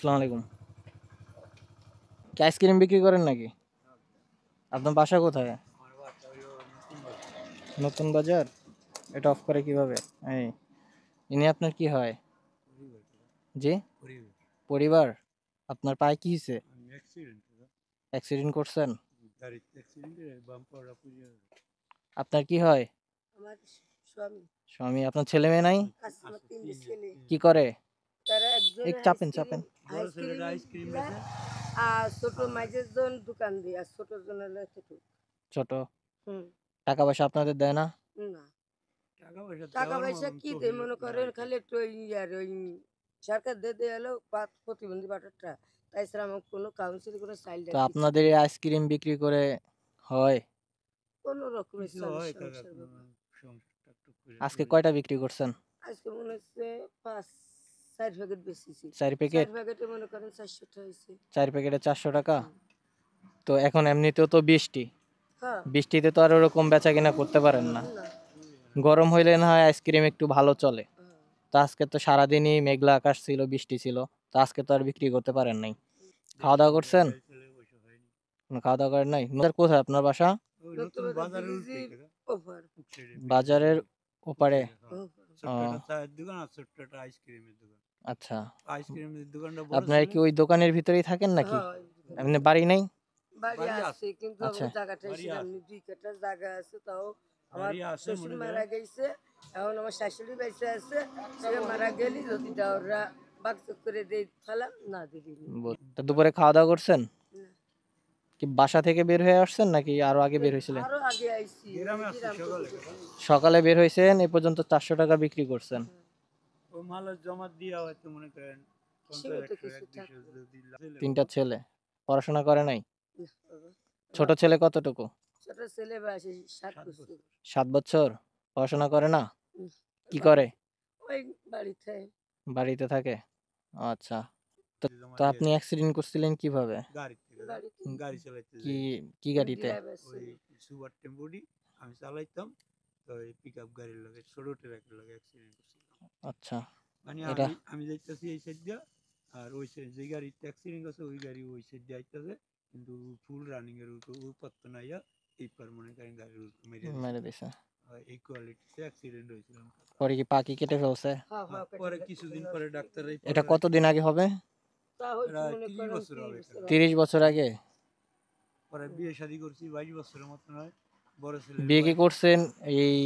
আসসালামু আলাইকুম। কি আইসক্রিম বিক্রি করেন নাকি? আপনার বাসা কোথায়? নতুন বাজার। এটা অফ করে কিভাবে? এই ইনি আপনার কি হয়? জি, পরিবার। আপনার পায়ে কি হয়েছে? অ্যাক্সিডেন্ট করছেন? আপনার কি হয়? আমার স্বামী স্বামী। আপনার ছেলে মেয়ে নাই? আছে, আমার তিনটে ছেলে। কি করে? তারা একজন এক চাপেন চাপেন। আইসক্রিম আর ছোট মাঝের জন দোকান দিয়ে আর ছোট জন হলো ছোট। ছোট। হুম টাকা পয়সা আপনাদের দেয় না? না টাকা পয়সা কি দেয় মনে করেন খালি একটু ওই আর ওই সরকার দিয়ে এলো প্রতিবন্ধী বাটারটা তাই ছাড়া আমার কোনো কাউন্সিল কোনো চাইল্ড তো আপনাদের এই আইসক্রিম বিক্রি করে হয়? কোনো রকমের সংসার আজকে কয়টা বিক্রি করছেন? আজকে মনে হচ্ছে 4 প্যাকেট বেশিছি 4 প্যাকেট। 4 প্যাকেটে মনে করেন 400 টাকা হয়েছে। 4 প্যাকেটে 400 টাকা। তো এখন এমনিতেও তো বৃষ্টি, হ্যাঁ বৃষ্টিতে তো আর ওরকম বেচা কিনা করতে পারেন না। না গরম হইলে না হয় আইসক্রিম একটু ভালো চলে। হ্যাঁ। তো আজকে তো সারাদিনই মেঘলা আকাশ ছিল, বৃষ্টি ছিল। তো আজকে তো আর বিক্রি করতে পারেন নাই। খাওয়া দাওয়া করছেন? কোনো খাওয়া দাওয়া করেন নাই? কোথায় আপনার বাসা? বাজারের ওপারে। আচ্ছা, আপনার কি ওই দোকানের ভিতরেই থাকেন নাকি? এমনি বাড়ি নাই? বাড়ি আছে কিন্তু আচ্ছা। আমার জায়গাটা ছিলাম 2 কাঠা জায়গা আছে তাও আমার শ্বশুর মারা গেছে এখন আমার শাশুড়ি বেঁচে আছে সে মারা গেলি যদি ওরা বাকচক করে দিয়ে ফেলাম না দিবি তো দুপুরে খাওয়া দাওয়া করছেন? কি বাসা থেকে বের হয়ে আসছেন নাকি আরো আগে বের হয়েছিলেন? আরো আগে আইছি সকালে বের হয়েছেন, এ পর্যন্ত 400 টাকা বিক্রি করছেন। ও মাল জমা দিয়া হয়তো মনে করেন 3টা ছেলে পড়াশোনা করে নাই? ছোট ছেলে কতটুকু? ছোট ছেলে বয়সে 7 বছর 7 বছর। পড়াশোনা করে না? কি করে? ওই বাড়িতে বাড়িতে থাকে। আচ্ছা। তো আপনি অ্যাক্সিডেন্ট করছিলেন কিভাবে? গাড়ি চালাইতে কি কি গাড়িতে? ওই সুপার টেম্পোডি আমি চালাইতাম তো এই পিকআপ গাড়ির লগে ছোট ট্রাকের লগে অ্যাক্সিডেন্ট করছিলাম। আচ্ছা। মানে এটা আমি যাইতাছি এই সাইড দিয়া আর ওই সাইড যে গাড়িতে অ্যাক্সিডেন্ট করছে ওই গাড়ি ওই সাইড দিয়ে আইতাছে কিন্তু ফুল রানিং এর উপর তো নাইয়া এই পার মনে করেন গাড়ির মেরে দিছে। এই কোয়ালিটিতে অ্যাক্সিডেন্ট হয়েছিল। পরে কি পা কি কেটে ফেলছে? পরে কিছুদিন পরে ডাক্তার এটা কতদিন আগে হবে? 30 বছর আগে। পরে বিয়ে শাদী করছি 22 বছরের মতন হয়। বড় ছেলে বিয়ে কি করছেন এই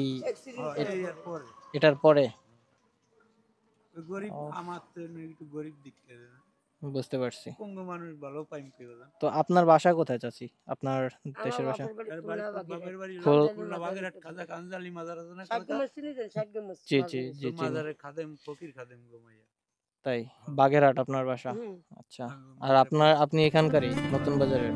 এটার পরে? গরিব আমার তো একটু গরিব দিক থেকে বুঝতে পারছি। পঙ্গু মানুষ ভালো পাইম পেয়ে। তো আপনার বাসা কোথায় চাচি? আপনার দেশের বাসা? বাপের বাড়ি খুলনা বাগেরহাট খাজা কাঞ্জালি মাজার আছে না? জি জি জি মাজারে খাদেম ফকির খাদেম গোমাইয়া। তাই বাগেরহাট আপনার বাসা? আচ্ছা। আর আপনি এখানকারই নতুন বাজারের?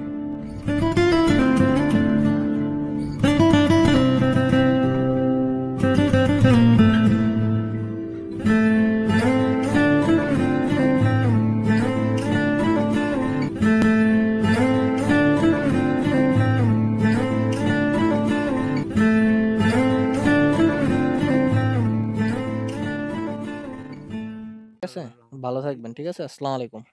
ঠিক আছে, ভালো থাকবেন। ঠিক আছে, আসসালামু আলাইকুম।